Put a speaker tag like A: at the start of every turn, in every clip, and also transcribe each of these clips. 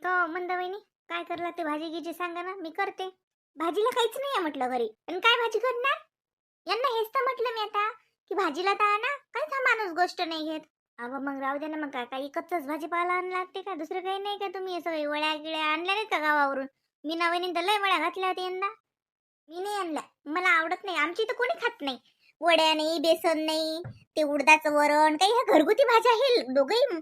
A: का मंदा वहिनी, काय करला ते भाजी गिजी सांगा ना, मी करते. भाजीला काहीच नाही आहे म्हटलं घरी, आणि काय भाजी करणार? यांना हेच तर म्हटलं मी आता, की भाजीला तर आणा, काहीच हा माणूस गोष्ट नाही घेत. अगं मग राहू दे ना, मग काय काही कच्चच भाजीपाला आणला लागते का? दुसरं काही नाही का? तुम्ही असं वड्या गिळ्या आणल्या नाहीत का गावावरून? मी नवीन तर लय वड्या घातल्या होत्या यंदा. मी नाही आणल्या, मला आवडत नाही. आमची तर कोणी खात नाही. वड्या नाही, बेसन नाही, ते उडदाचं वरण, काही ह्या घरगुती भाज्या हे दोघही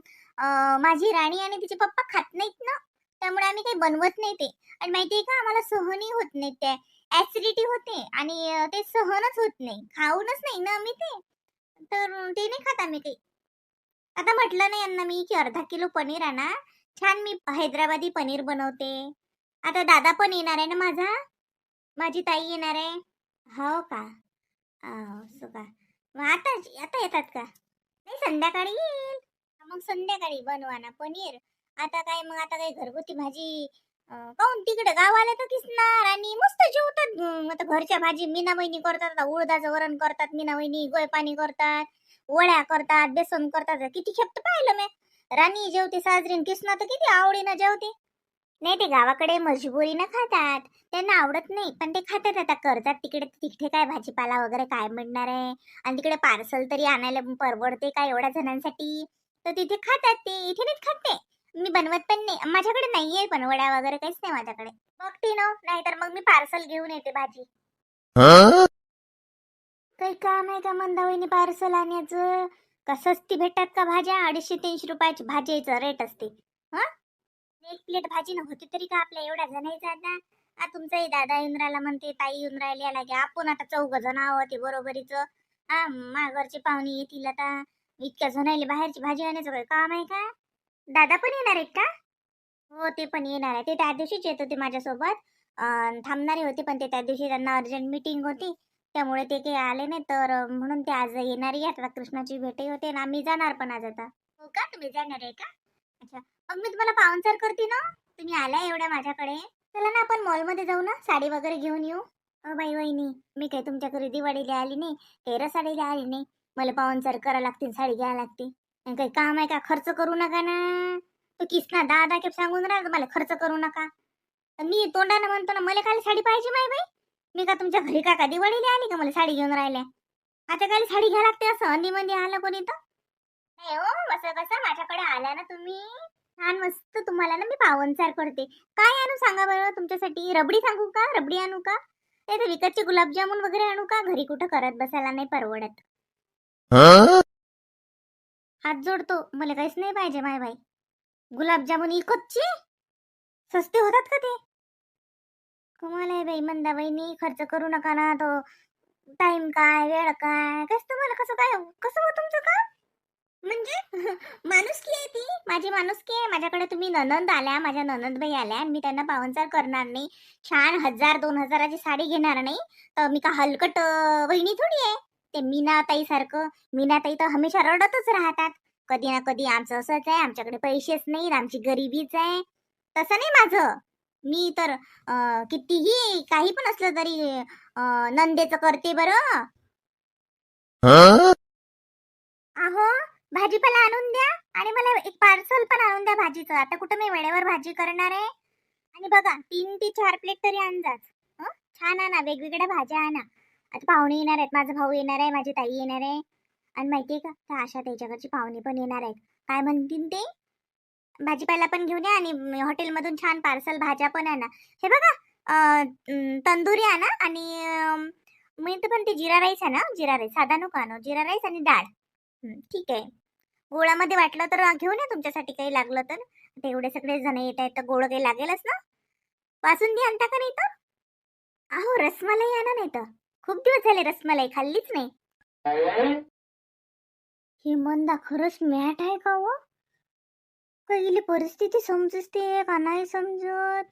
A: माझी राणी आणि तिचे पप्पा खात नाहीत ना, त्यामुळे आम्ही काही बनवत नाही ते. आणि माहितीये का, आम्हाला सहनही होत नाही त्या, ऍसिडिटी होते आणि ते सहनच होत नाही, खाऊनच नाही ना आम्ही ते, तर ते नाही खात आम्ही काही. आता म्हटलं ना यांना मी की अर्धा किलो पनीर आणा, छान मी हैदराबादी पनीर बनवते. आता दादा पण येणार आहे ना माझा, माझी ताई येणार आहे. हो का? असं का? मग आता आता येतात का? नाही, संध्याकाळी येईल. मग संध्याकाळी बनवा ना पनीर. आता काय, मग आता काय घरगुती भाजी काऊन तिकडे गावाला तर किसणार आणि मस्त जेवतात. आता घरच्या भाजी मीना वहिनी करतात, आता उडदाचं वरण करतात मीना वहिनी, गोयपाणी करतात, वड्या करतात, बेसन करतात. किती खेप तर पाहिलं मी. राणी जेवते साजरीन, किसना तर किती आवडीनं जेवते. नाही, ते गावाकडे मजबुरीनं खातात, त्यांना आवडत नाही, पण ते खातात. आता करतात तिकडे, तिथे काय भाजीपाला वगैरे काय मिळणार आहे, आणि तिकडे पार्सल तरी आणायला परवडते का एवढ्या जणांसाठी, तर तिथे खातात ते, इथे नाहीत खात ते. मी बनवत पण नाही, माझ्याकडे नाहीये पण वड्या वगैरे काहीच नाही माझ्याकडे. बघते ना, नाहीतर मग मी पार्सल घेऊन येते भाजी. काही काम आहे का मंदावईनी पार्सल आणायचं? का सस्ती भेटतात का भाज्या? 250-300 रुपयाची भाजीचं रेट असते. हा, एक प्लेट भाजी नव्हती तरी का आपल्या एवढ्या जणांचा? आता तुमचाही दादा येऊन राहिला म्हणते, ताई येऊन राहिली, लागे आपण आता 4 जण आहोत, ते बरोबरीच. हा, माघरची पाहुणी येतील आता, इतक्या जणांना बाहेरची भाजी आणायचं काय काम आहे का? दादा पण येणार आहेत का? हो, ते पण येणार आहे. ते त्या दिवशीच येत होते माझ्यासोबत. थांबणारे होते, पण ते त्या दिवशी त्यांना अर्जंट मीटिंग होती, त्यामुळे ते काही आले नाही. तर म्हणून ते आज येणारी आहेत. आता कृष्णाची भेटही होते आणि आम्ही जाणार पण आज आता. हो का, तुम्ही जाणार आहे का? अच्छा, मग मी तुम्हाला पाहुणचार करते ना, तुम्ही आला एवढ्या माझ्याकडे. चला ना, आपण मॉलमध्ये जाऊ ना, साडी वगैरे घेऊन येऊ. बाई वहिनी, मी काही तुमच्या घरी दिवाळीला आली नाही, तेरा साडीला आली नाही. मला पाहुणचार करावं लागते, साडी घ्यायला लागते. आणि काही काम आहे का? खर्च करू नका ना. तो किसना दहा खेप सांगून राहिला मला खर्च करू नका. मी तोंडानं म्हणतो ना, मला काय साडी पाहिजे माय बाई? मी का तुमच्या घरी का दिवाळीला आली का मला साडी घेऊन राहिल्या? आता काय साडी घ्या लागते असं अंदी मंदी आलं कोणी तर? नाही हो, असं कसं माझ्याकडे आल्या ना तुम्ही, छान मस्त तुम्हाला ना मी पावनचार करते. काय आणू सांगा बरं तुमच्यासाठी? रबडी सांगू का? रबडी आणू का? नाही तर विकतचे गुलाबजामुन वगैरे आणू का? घरी कुठं करत बसायला नाही परवडत. हात जोडतो, मला काहीच नाही पाहिजे माय बाई. गुलाबजामुन इकतचे सस्ते होतात का ते? कमाल आहे बाई मंदा वहिनी, खर्च करू नका ना. तो टाइम काय, वेळ काय, कसं तुम्हाला, कसं काय, कसं हो तुमचं काम म्हणजे? माणुसकी आहे ती, माझी माणुसकी आहे. माझ्याकडे तुम्ही ननंद आल्या, माझ्या ननंदबाई आल्या, आणि मी त्यांना पाहुणचार करणार नाही, छान 1000-2000ची साडी घेणार नाही, तर मी का हलकट वहिनी थोडी आहे? ते मीनाताई सारखं. मीनाताई तर हमेशा रडतच राहतात, कधी ना कधी आमचं असंच आहे, आमच्याकडे पैसेच नाहीत, आमची गरिबीच आहे. तसं नाही माझं. मी तर कितीही काही पण असलं तरी नंदेचं करते बरं. अहो, भाजीपाला आणून द्या, आणि मला एक पार्सल पण आणून द्या भाजीचं. आता कुठं मी वेळेवर भाजी करणार आहे. आणि बघा, 3 ते 4 प्लेट तरी आणजाच. हं? छान आणा, वेगवेगळ्या भाज्या आणा. आता पाहुणे येणार आहेत, माझा भाऊ येणार आहे, माझी ताई येणार आहे, आणि माहितीये का, त्या आशा त्याच्या घरची पाहुणे पण येणार आहेत. काय म्हणतील ते? भाजीपाला पण घेऊन या, आणि हॉटेलमधून छान पार्सल भाज्या पण आणा. हे बघा, तंदुरी आणा, आणि मी तर पण ते जिरा राईस आहे ना, जिरा राईस साधा नको आणू, जिरा राईस आणि डाळ. ठीक आहे. गोळामध्ये वाटलं तर घेऊन या तुमच्यासाठी, काही लागलं तर. आता एवढे सगळे जण येत आहेत तर गोळ काही लागेलच ना. बासुंदी आणता का नाही तर? अहो, रसमलाई आणा नाही तर. खूप दिवस झाले रसमलाई खाल्लीच नाही. ही मंदा खरंच मॅट आहे का हो? पहिली परिस्थिती समजते का नाही समजत?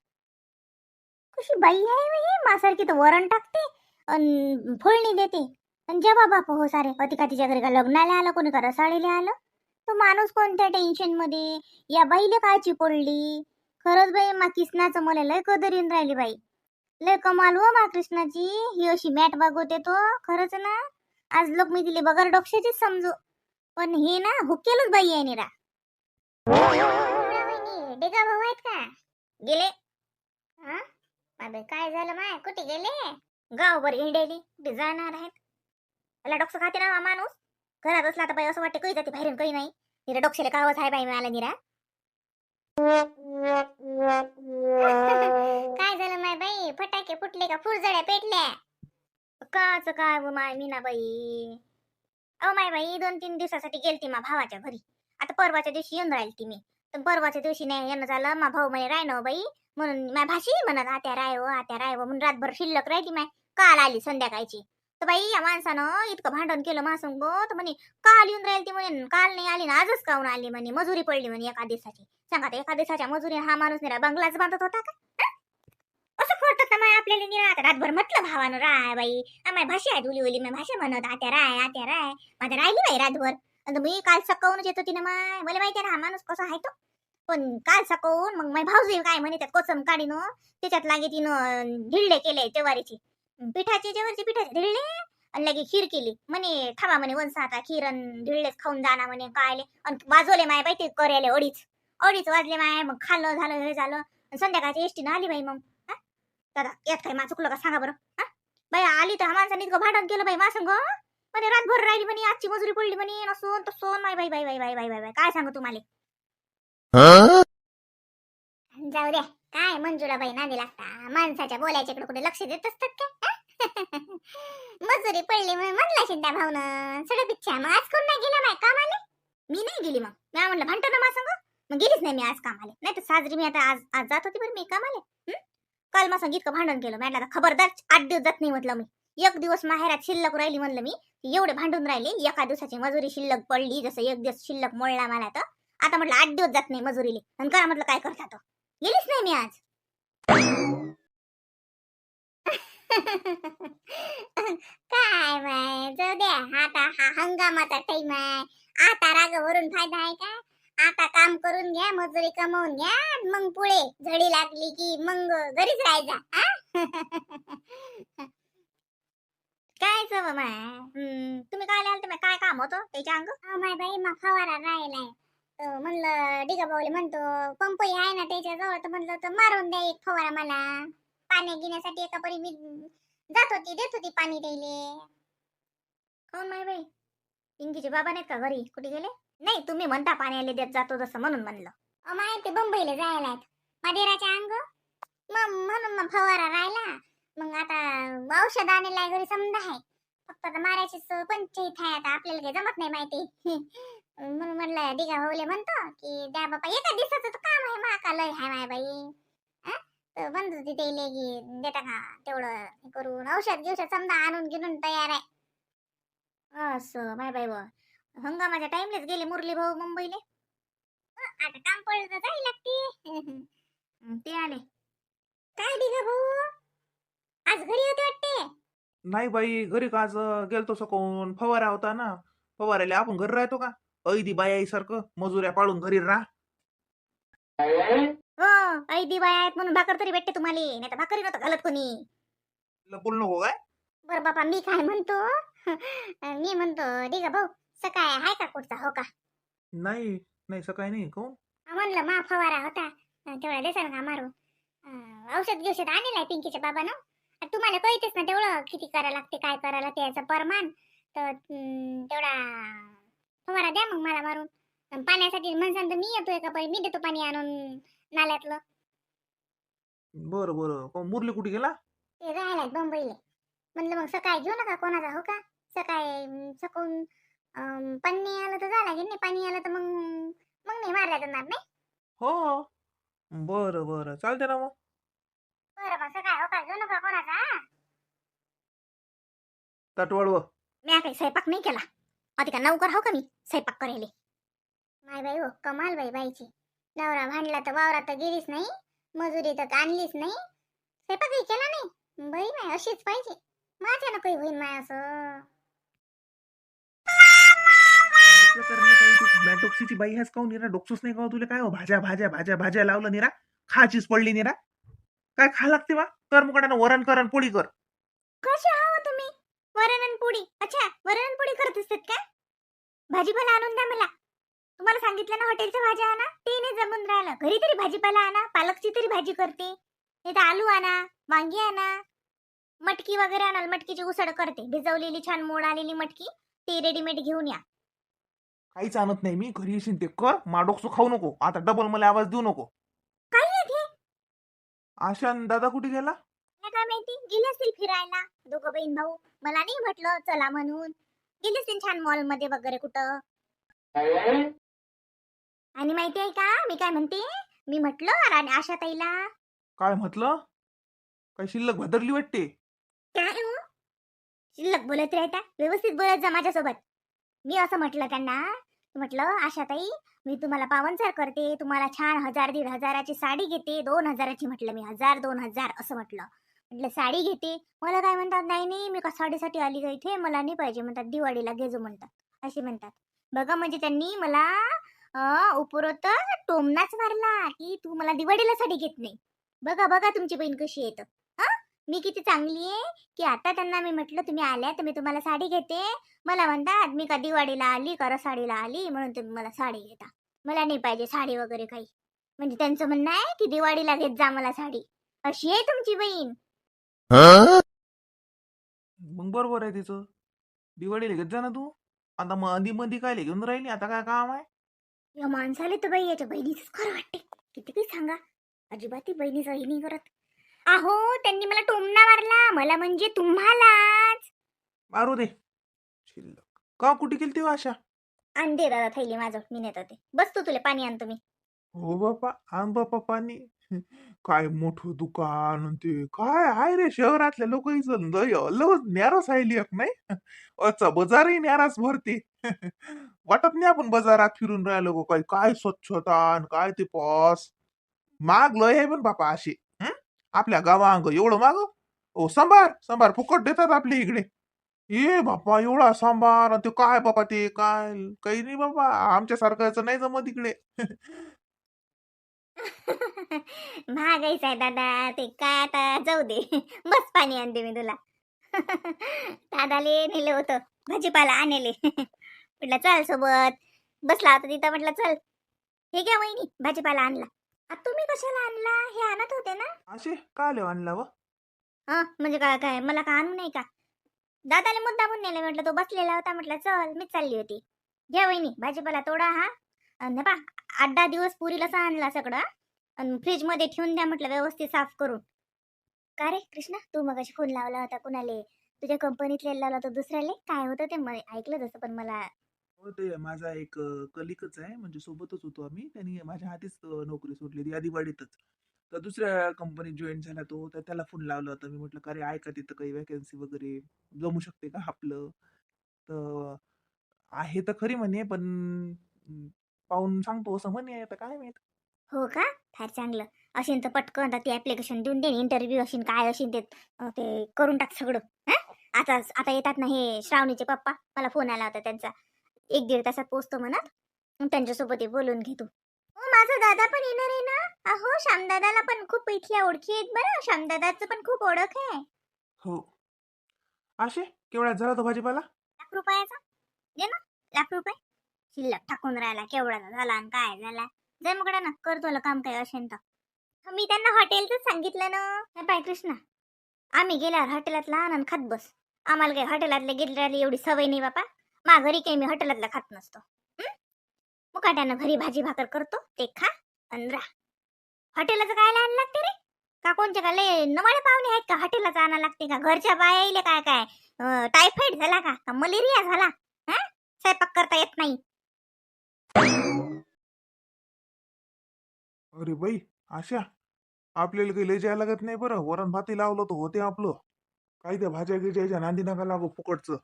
A: कशी बाई आहे बाई ही? मासारखी तर वरण टाकते आणि फोडणी देते, आणि जेव्हा बाप हो सारे अति का तिच्या घरी का लग्नाला आलं, कोणी का रसाळीला आलं, तो माणूस कोणत्या टेन्शन मध्ये, या बाईला कायची पडली. खरंच बाई, मा कृष्णाचं मला लय कदरीन राहिली बाई. लय कमाल हो मा कृष्णाची, ही अशी मॅट बघवते तो. खरंच ना, आज लोक मी तिले बगर डोक्षाचीच समजू, पण हे ना हुकेलच बाई आहे निरा. डिगा भाऊ आहेत का? गेले. हा बाबा काय झालं माय, कुठे गेले? गावभर हिंडेली, कुठे जाणार आहेत? त्याला डोकं खाते ना माणूस. घरात असला तर बाई असं वाटते काही जाते बाहेरून काही नाही. निरा डोक्याला कावच आहे बाई मला निरा. काय झालं माय बाई, फटाके फुटले का फुरझड्या पेटल्या? काच काय व माय मीना बाई. अहो माय बाई 2-3 दिवसासाठी गेलती मा भावाच्या घरी. आता परवाच्या दिवशी येऊन राहील ती मी. तर परवाच्या दिवशी नाही येणं झालं, मा भाऊ म्हणे राय ना बाई. म्हणून माझ्या भाषी म्हणत आत्या राय व म्हणून रातभर शिल्लक राहिली माय. काल आली संध्याकाळची. तर बाई या माणसानं इतकं भांडण केलं मासंग तर म्हणे काल येऊन राहील ती म्हणे, काल नाही आली ना आजच काऊन आली म्हणे, मजुरी पडली म्हणे एका दिवसाची. सांगा एका दिवसाच्या मजुरी हा माणूस निरा बंगलाच बांधत होता का? असं करतात ना माय आपल्याला निरा. आता रातभर म्हटलं भावानं राय बाई, माय भाषा आहे उली मी भाषा म्हणत आत्या राय माझ्या राहिली बाई रातभर. आणि मी काल सकाळूनच येत होती ना माय, मला माहिती आहे ना हा माणूस कसा आहे तो. पण काल सकाळून मग माय भाऊजी काय म्हणे त्यात कोसम काढीन त्याच्यात लागे तिनं ढिल्ले केले जेवारीचे पिठाचे ढिल्ले. आणि लगे खीर केली म्हणे थांबा म्हणे वंसा आता खीर आणि ढिल्लेच खाऊन जाणार म्हणे कायले. आणि वाजवले माय बाई ते करायले अडीच वाजले माय. मग खाल्लं झालं हे झालं. संध्याकाळची एसटीनं आली बाई. मग दादा यात काय मा चुकलं का सांगा बरं. बाई आली तर हा माणसाने इतकं भांडण केलं बाई मा संग. म्हणे रातभर राहिली म्हणे, आजची मजुरी पडली म्हणे, नसून तसून माय बाई बाई बाई बाई बाई बाई काय सांगू तुम्हाला. जाऊ द्या काय मंजुळाबाई नादी लागता, माणसाच्या बोलायच्याकडे कुठे लक्ष देत असतात का? मजुरी पडली म्हणून म्हणला शिंद्या भाऊन सगळं पिच्छा. मग आज कोण नाही गेला बाय कामाले? मी नाही गेली. मग मी म्हणलं भांडतो ना मा संग, मग गेलीच नाही मी आज कामाले. नाही तर साजरी मी आता आज आज जात होती बरं मी कामाले. काल मा संग इतकं भांडण केलं म्हटलं खबरदार 8 दिवस जात नाही म्हटलं मी. 1 दिवस माहेरात शिल्लक राहिली म्हणलं मी. एवढे भांडून राहिले, एका दिवसाची मजुरी शिल्लक पडली, जसं 1 दिवस शिल्लक मोडला मला. तर आता म्हटलं 8 दिवस जात नाही मजुरीले. आणि करा म्हटलं काय करता तो, गेलीच नाही मी आज. काय माय जाऊ द्या, आता हा हंगामाचा टाइम आहे. आता रागावरून फायदा आहे का? आता काम करून घ्या, मजुरी कमवून घ्या, मग पुढे झडी लागली की मग घरीच राहायचा. काय सव माय तुम्ही काय लिहाल तर काय काम होतं त्याच्या अंग? माय बाई मा फवारा राहिलाय. तर म्हणलं डिगा भाऊले म्हणतो पंपही आहे ना त्याच्या जवळ, तर म्हणलं तर मारून द्या एक फवारा मला. पाणी घेण्यासाठी एका परी मी जात होती, देत होती पाणी द्यायले. कोण माय बाई पिंकीचे बाबा नाहीत का घरी, कुठे गेले? नाही तुम्ही म्हणता पाण्याला देत जातो जसं म्हणून म्हणलं. माय ते बंबईला जायला मादेराच्या अंग, मग म्हणून मग फवारा राहिला. मग आता औषध आणलेला घरी समजा आहे, फक्त आता मारायची पंचायत आहे. आता आपल्याला काही जमत नाही माहिती. म्हणून म्हणलं डिगा भाऊले म्हणतो की द्या बापा, एका दिवसाचं तर काम आहे मा लय आहे माय बाई. तर बंद होती त्याला की देता का तेवढं करून औषध घेऊषध समजा आणून घेऊन तयार आहे. असं माय बाई हंगामाच्या टाइमलेच गेले मुरली भाऊ मुंबईले. आता काम पडलं तर जाई लागते. ते आले काय डिगा भाऊ आज घरी होते वाटते?
B: नाही बाई घरी का आज गेलतो सकाळून, फवारा होता ना. फवाऱ्याला आपण घरी राहतो का? ऐदी बाई सारखं मजुऱ्या पाळून घरी राह.
A: हो ऐदी बाय आहेत म्हणून भाकर तरी भेटते तुम्हाला, नाही तर भाकरी नव्हतं घालत कोणी.
B: बोल नको काय.
A: बर बाबा मी काय म्हणतो, मी म्हणतो डिगा भाऊ सकाळ आहे का कुठचा हो का?
B: नाही नाही सकाळी नाही. कोण
A: म्हणलं मा फवारा होता तेवढा देसान का मारू. औषध घेऊषध आणलेलं आहे पिंकीच्या बाबानं. तुम्हाला कळतेच ना तेवढं किती करायला लागते, काय करायला लागते याचं प्रमाण. तर तेवढा फवारा द्या मग मला मारून. पाण्यासाठी म्हणसान तर मी येतो एका परी, मी देतो पाणी आणून नाल्यातलं.
B: बरं बरं मुरली कुठे गेला?
A: ते राहिलाय बंबईले. म्हणलं मग सकाळी घेऊ नका कोणाचा हो का? सकाळी सकाळून पाणी आलं तर झाला की नाही, पाणी आलं तर मग मग नाही मारल्या जाणार नाही.
B: हो बरं बरं चालते ना मग.
A: बरं मग सकाळी हो का घेऊ नका कोणाचा.
B: तटवडव
A: मी काही स्वयंपाक नाही केला, आता का नौकर हो का मी स्वयंपाक करायले. माय बाई हो कमाल बाई बाईची. नवरा भांडला तर वावरात तर गेलीच नाही, मजुरी तर आणलीच नाही, स्वयंपाकही केला नाही. बाई माय अशीच पाहिजे, माझ्या ना काही होईल माय असं.
B: मॅटोक्सीची बाई ह्याच काहून निरा डोकसूच नाही का तुला? काय हो भाज्या भाज्या भाज्या भाज्या लावलं निरा, खाचीच पडली निरा. काय खा लागते वा? कर मुकाटानं वरण कर आणि पोळी कर.
A: कशा आहो तुम्ही? वरण आणि पोळी? अच्छा वरण आणि पोळी करत असतात का? भाजीपाला आणून द्या मला. तुम्हाला सांगितलं ना हॉटेलच्या भाज्या आणा, ते नाही जमून राहिलं. घरी तरी भाजीपाला आणा, पालकची तरी भाजी करते, नाही तर आलू आणा, वांगी आणा, मटकी वगैरे आणाल. मटकीची उसळ करते, भिजवलेली छान मोड आलेली मटकी, ती रेडीमेड घेऊन या.
B: काहीच आणत नाही मी. घरी येशील ते कर. माडोकसू खाऊ नको आता. डबल मला आवाज देऊ नको.
A: काय येते
B: आशा आणि दादा कुठे गेला?
A: काय माहिती, गेले असतील फिरायला दोघं बहीण भाऊ. मला नाही म्हटलं चला म्हणून. गेले असतील छान मॉल मध्ये वगैरे कुठं. आणि माहिती आहे का मी काय म्हणते, मी म्हटलं आशा ताईला.
B: काय म्हटलं? काय शिल्लक भदरली वाटते?
A: काय हो शिल्लक बोलत राहता, व्यवस्थित बोलत जा माझ्यासोबत. मी असं म्हटलं त्यांना, म्हटलं आशाताई मी तुम्हाला पावनसार करते, तुम्हाला छान 1000-1500ची साडी घेते, 2000ची म्हटलं मी, 1000-2000 असं म्हटलं. म्हटलं साडी घेते. मला काय म्हणतात, नाही नाही मी का साडीसाठी आली का इथे, मला नाही पाहिजे म्हणतात, दिवाळीला घेजो म्हणतात, असे म्हणतात. बघा म्हणजे त्यांनी मला उपरोत टोमनाच मारला की तू मला दिवाळीला साडी घेत नाही. बघा बघा तुमची बहीण कशी येतं. हा मी किती चांगली आहे की आता त्यांना मी म्हटलं तुम्ही आल्या तर मी तुम्हाला साडी घेते. मला म्हणतात मी का दिवाळीला आली का रसाडीला आली म्हणून तुम्ही मला साडी घेता. मला नाही पाहिजे साडी वगैरे काही. म्हणजे त्यांचं म्हणणं आहे की दिवाळीला घेत जा मला साडी. अशी आहे तुमची बहीण.
B: मग बरोबर आहे तिचं. दिवाळीला घेत जा ना तू. आता मध्ये मध्ये काय घेऊन राहिली? आता काय काम आहे?
A: या माणसाला तर बाई याच्या बहिणीच खरं वाटते. किती काही सांगा, अजिबात ती बहिणीचं हे नाही करत. अहो त्यांनी मला टोमणा मारला, मला म्हणजे तुम्हालाच.
B: मारू दे. शिल्लक का कुठे गेली ती आशा?
A: आणते दादा थैली माझं, मी नेत होते. बस तू, तुला पाणी आणतो मी.
B: हो बापा, आण बापा पाणी. काय मोठं दुकान आणि ते काय आहे रे शहरातल्या लोकांचं लय न्यारच आहे लेक नाही. अच्छा बाजारही न्याराच भरते. वाटत नाही आपण बाजारात फिरून राहिलो गो. काय काय स्वच्छता आणि काय ते पॉस. माग लय आहे पण बापा अशी. आपल्या गावांग एवढं माग. ओ सांबार सांबार फुकट देतात आपल्या इकडे. ए बापा एवढा सांबार आणि ते काय बापा ते काय काही नाही बाबा. आमच्या सारखं नाही जमत इकडे.
A: महागाईच आहे दादा, ते काय आता जाऊ दे. बस पाणी आणते मी तुला. दादाले नेलं होतं भाजीपाला आणले. म्हटलं चल सोबत. बसला होता तिथं, म्हटलं चल हे घ्या वहिनी भाजीपाला आणला. आता तुम्ही कशाला आणला, हे आणत होते ना.
B: असे काय आले आणला व?
A: हा म्हणजे काय काय मला का आणू नाही का. दादाले मुद्दामून नेलं, म्हटलं तो बसलेला होता, म्हटलं चल मीच चालली होती. घ्या वहिनी भाजीपाला तोडा हा. आणि पा 8-10 दिवस पुरीला आणला सगळं. आणि फ्रीज मध्ये ठेवून द्या म्हटलं व्यवस्थित साफ करून. का रे कृष्णा, तू मग फोन लावला होता कुणाले? तुझ्या कंपनीतले लावला होता दुसऱ्याले? काय होतं ते ऐकलं जसं, पण मला.
B: हो ते माझा एक कलिकच आहे म्हणजे सोबतच होतो आम्ही. त्यांनी माझ्या हातीच नोकरी सोडली या दिवाळीतच. तर दुसऱ्या कंपनीत जॉईन झाला तो. तर त्याला फोन लावला होता. मी म्हटलं का रे आहे का तिथं काही वॅकन्सी वगैरे जमू शकते का आपलं? तर आहे तर खरी म्हणे पण पाहून सांगतो असं म्हणे. आता काय माहित.
A: हो का, फार चांगलं. असेल तर पटकन आता ते ऍप्लिकेशन देऊन दे. इंटरव्ह्यू असेल काय असेल ते ते करून टाक सगळं. आता आता येतात ना हे श्रावणीचे पप्पा, मला फोन आला होता त्यांचा. 1-1.5 तासात पोहोचतो म्हणत. मग त्यांच्यासोबत बोलून घे तू. हो माझा दादा पण येणार आहे ना. अहो श्यामदादाला पण खूप इथल्या ओळखी आहेत बरं. श्यामदादाचं पण खूप ओळख आहे.
B: हो असे केवढ्यात झाला तो भाजीपाला?
A: 1,00,000 दे ना. 1,00,000 शिल्लक टाकून राहिला. केवढा झाला आणि काय झाला. जय मुकडा ना, कर तुला काम काय असेल तर. मी त्यांना हॉटेलच सांगितलं ना. हे पाय कृष्णा, आम्ही गेल्यावर हॉटेलात लहान आणि खात बस. आम्हाला काही हॉटेलातले गेलेली एवढी सवय नाही बापा. मा घरी काही मी हॉटेलातला खात नसतो. मुकाट्यानं घरी भाजी भाकर करतो ते खा आणि राह. हॉटेलाचं काय आणायला लागते रे? का कोणच्या का लय नवाळे पाहुणे आहेत का हॉटेलाचं आणायला लागते का? घरच्या बायाले काय काय टायफॉइड झाला का मलेरिया झाला? हा स्वयंपाक करता येत नाही.
B: अरे बाई आशा, आपल्याला काही लय जायला लागत नाही बरं. वरण भाती लावलं तर होते आपलं. काही त्या भाज्या गिज्याच्या नांदी नका लागू फुकटचं.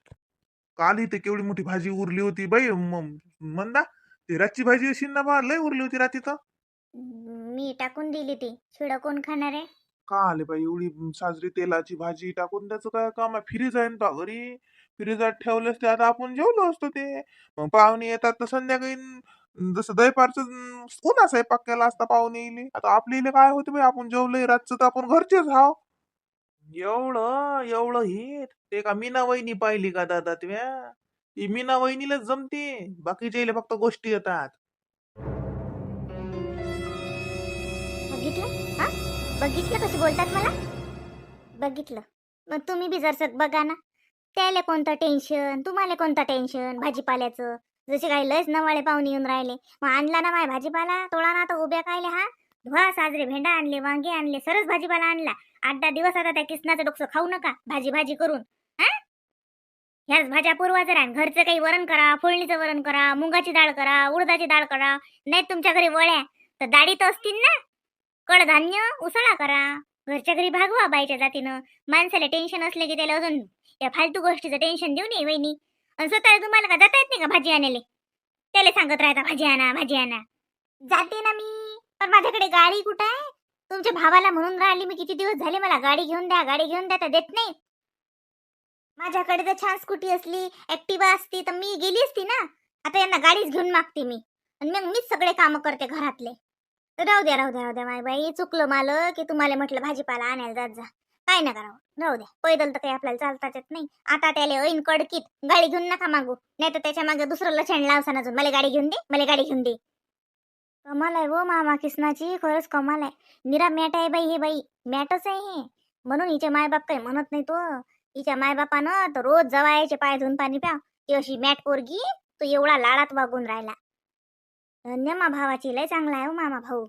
B: काल इथे केवढी मोठी भाजी उरली होती बाई. मंदा ती रातची भाजी अशी ना बा, लय उरली होती रात्री तर.
A: मी टाकून दिली ती. शिळ कोण खाणार आहे?
B: का आले बाई एवढी साजरी तेलाची भाजी टाकून त्याचं काय काम आहे? फ्रीज आहे ना घरी. फ्रीजात ठेवलंच ते आता आपण जेवलो असतो ते. मग पाहुणे येतात तर संध्याकाळी जसं दहीपारचं पुन्हा स्वयंपाक केला असता पाहुणे येईल. आता आपल्या इले काय होते बाई, आपण जेवलोय रातचं तर आपण घरचेच हाव. एवढं एवढं हे ते का मीना वहिनी पाहिली का दादा तुया? ती मीना वहिनीलाच जमते, बाकीच्या इले फक्त गोष्टी येतात.
A: बघितलं हा? बघितलं कशी बोलतात मला? बघितलं. मग तुम्ही बी जरसक बघा ना. त्याला कोणतं टेन्शन, तुम्हाला कोणतं टेन्शन भाजीपाल्याचं. जसे काही लयच नवाळे पाहुणे येऊन राहिले. मग आणला ना माय भाजीपाला, तोळा ना तर उभ्या कायले हा. धुवा साजरे भेंडा आणले, वांगे आणले, सरस भाजीपाला आणला. 8-10 दिवस आता त्या किसनाचं डोकं खाऊ नका भाजी भाजी करून. हा, ह्याच भाज्या पुरवा जरा. घरचं काही वरण करा, फोडणीचं वरण करा, मुगाची डाळ करा, उडदाची डाळ करा. नाही तुमच्या घरी वळ्या तर डाळी तर असतील ना. कडधान्य उसळा करा. घरच्या घरी भागवा बाईच्या जातीनं. माणसाला टेन्शन असले की त्याला अजून या फालतू गोष्टीचं टेन्शन देऊ नये वहिनी. आणि स्वतः तुम्हाला का जाता येत नाही का भाजी आणायला? त्याला सांगत राहता भाजी आणा भाजी आणा. जाते ना मी, पण माझ्याकडे गाडी कुठं आहे? तुमच्या भावाला म्हणून राहिली मी किती दिवस झाले, मला गाडी घेऊन द्या गाडी घेऊन द्या, तर देत नाही. माझ्याकडे जर छान स्कूटी असली, ऍक्टिवा असती तर मी गेली असती ना. आता यांना गाडीच घेऊन मागते मी, आणि मग मीच सगळे काम करते घरातले. तर राहू द्या राहू द्या राहू द्या माय बाई, चुकलं मला की तुम्हाला म्हटलं भाजीपाला आणायला जात जा. काय नका राहू द्या. पैदल तर काही आपल्याला चालताच येत नाही. आता त्याला ऐन कडकीत गाडी घेऊन नका मागू, नाही तर त्याच्या मागे दुसरं लक्षण लावसान अजून. मला गाडी घेऊन दे, मला गाडी घेऊन दे. कमाल आहे वो मामा किसनाची, खरंच कमाल आहे. निरा मॅट आहे बाई, हे बाई मॅटच आहे हे. म्हणून हिचे मायबाप काही म्हणत नाही तो. हिच्या मायबापानं तर रोज जवायचे पाय धुवून पाणी प्या. ती अशी मॅट पोरगी तो एवढा लाडात वागून राहिला. धन्य मा भावाची, लय चांगला आहे हो मामा भाऊ.